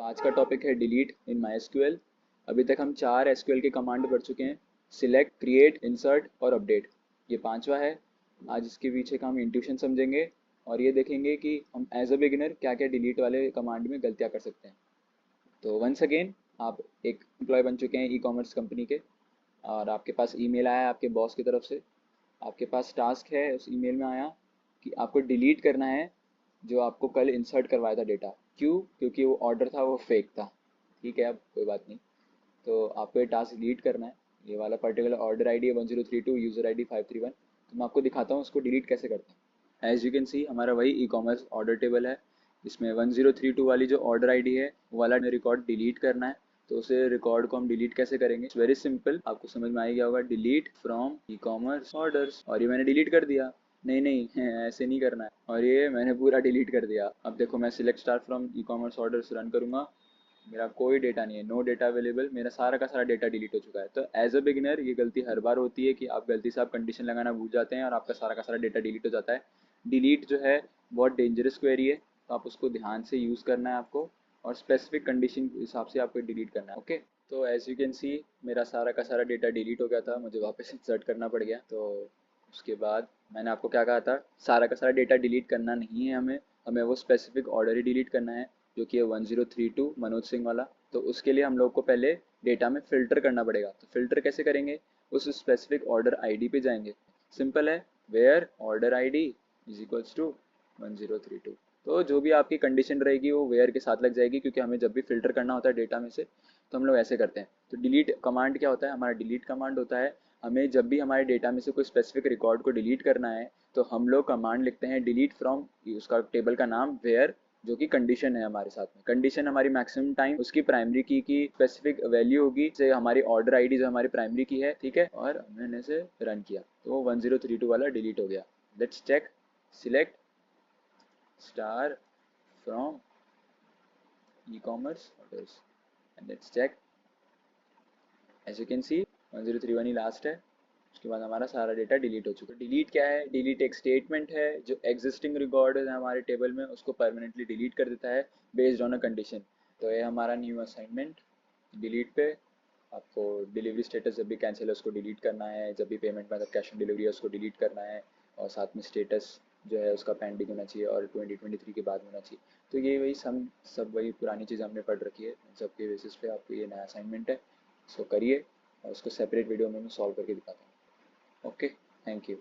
आज का टॉपिक है डिलीट इन माई एसक्यूएल। अभी तक हम 4 एसक्यूएल के कमांड पढ़ चुके हैं, सिलेक्ट, क्रिएट, इंसर्ट और अपडेट। ये पांचवा है। आज इसके पीछे का हम इंट्यूशन समझेंगे और ये देखेंगे कि हम एज अ बिगिनर क्या क्या डिलीट वाले कमांड में गलतियाँ कर सकते हैं। तो वंस अगेन आप एक एम्प्लॉय बन चुके हैं ई कॉमर्स कंपनी के और आपके पास ईमेल आया आपके बॉस की तरफ से। आपके पास टास्क है, उस ईमेल में आया कि आपको डिलीट करना है जो आपको कल इंसर्ट करवाया था डेटा। क्यों? क्योंकि वो ऑर्डर था वो फेक था। ठीक है, अब कोई बात नहीं। तो आपको ये टास्क डिलीट करना है। ये वाला पर्टिकुलर ऑर्डर आईडी है 1032, यूज़र आईडी 531। तो मैं आपको दिखाता हूँ उसको डिलीट कैसे करते हैं। एज यू कैन सी हमारा वही ई कॉमर्स ऑर्डर टेबल है, इसमें 1032 वाली जो ऑर्डर आईडी है वो वाला रिकॉर्ड डिलीट करना है। तो उसे रिकॉर्ड को हम डिलीट कैसे करेंगे? इट्स वेरी सिंपल, आपको समझ में आ गया होगा। Delete from e commerce orders, और ये मैंने डिलीट कर दिया। नहीं नहीं ऐसे नहीं करना है, और ये मैंने पूरा डिलीट कर दिया। अब देखो मैं select star from e commerce orders run करूंगा, मेरा कोई डेटा नहीं है, नो डेटा अवेलेबल, मेरा सारा का सारा डेटा डिलीट हो चुका है। तो एज अ बिगिनर ये गलती हर बार होती है कि आप गलती से आप कंडीशन लगाना भूल जाते हैं और आपका सारा का सारा डेटा डिलीट हो जाता है। डिलीट जो है बहुत डेंजरस क्वेरी है, तो आप उसको ध्यान से यूज़ करना है आपको, और स्पेसिफिक कंडीशन के हिसाब से आपको डिलीट करना है। ओके, तो एज यू कैन सी मेरा सारा का सारा डेटा डिलीट हो गया था, मुझे वापस इंसर्ट करना पड़ गया। तो उसके बाद मैंने आपको क्या कहा था, सारा का सारा डेटा डिलीट करना नहीं है हमें, हमें वो स्पेसिफिक ऑर्डर ही डिलीट करना है जो कि है 1032 मनोज सिंह वाला। तो उसके लिए हम लोग को पहले डेटा में फ़िल्टर करना पड़ेगा। तो फ़िल्टर कैसे करेंगे? उस स्पेसिफिक ऑर्डर आईडी पे जाएंगे। सिंपल है, where order ID is equals to 1032। तो जो भी आपकी कंडीशन रहेगी वो वेयर के साथ लग जाएगी, क्योंकि हमें जब भी फ़िल्टर करना होता है डेटा में से तो हम लोग ऐसे करते हैं। तो डिलीट कमांड क्या होता है? हमारा डिलीट कमांड होता है, हमें जब भी हमारे डेटा में से कोई स्पेसिफिक रिकॉर्ड को डिलीट करना है तो हम लोग कमांड लिखते हैं डिलीट फ्रॉम, उसका टेबल का नाम वेयर, जो कि कंडीशन है हमारे साथ में। कंडीशन हमारी मैक्सिमम टाइम उसकी प्राइमरी की स्पेसिफिक वैल्यू होगी, से हमारी ऑर्डर आईडी जो हमारी प्राइमरी की है, ठीक है, और मैंने इसे रन किया तो 1032 वाला डिलीट हो गया। Let's check, select star from e commerce orders and let's check. As you can see 1031 ही लास्ट है। उसके बाद हमारा सारा डेटा डिलीट हो चुका है। डिलीट क्या है? डिलीट एक स्टेटमेंट है जो एग्जिस्टिंग रिकॉर्ड है हमारे टेबल में उसको परमानेंटली डिलीट कर देता है बेस्ड ऑन अ कंडीशन। तो ये हमारा न्यू असाइनमेंट डिलीट पे। आपको डिलीवरी स्टेटस जब भी कैंसिल है उसको डिलीट करना है, जब भी पेमेंट मतलब कैश ऑन डिलीवरी है उसको डिलीट करना है, और साथ में स्टेटस जो है उसका पेंडिंग होना चाहिए और 2023 के बाद होना चाहिए। तो ये वही सब वही पुरानी चीज़ हमने पढ़ रखी है, सबके बेसिस पे आपको ये नया असाइनमेंट है। इसको करिए और उसको सेपरेट वीडियो में मैं सॉल्व करके दिखाता हूँ। Okay, thank you.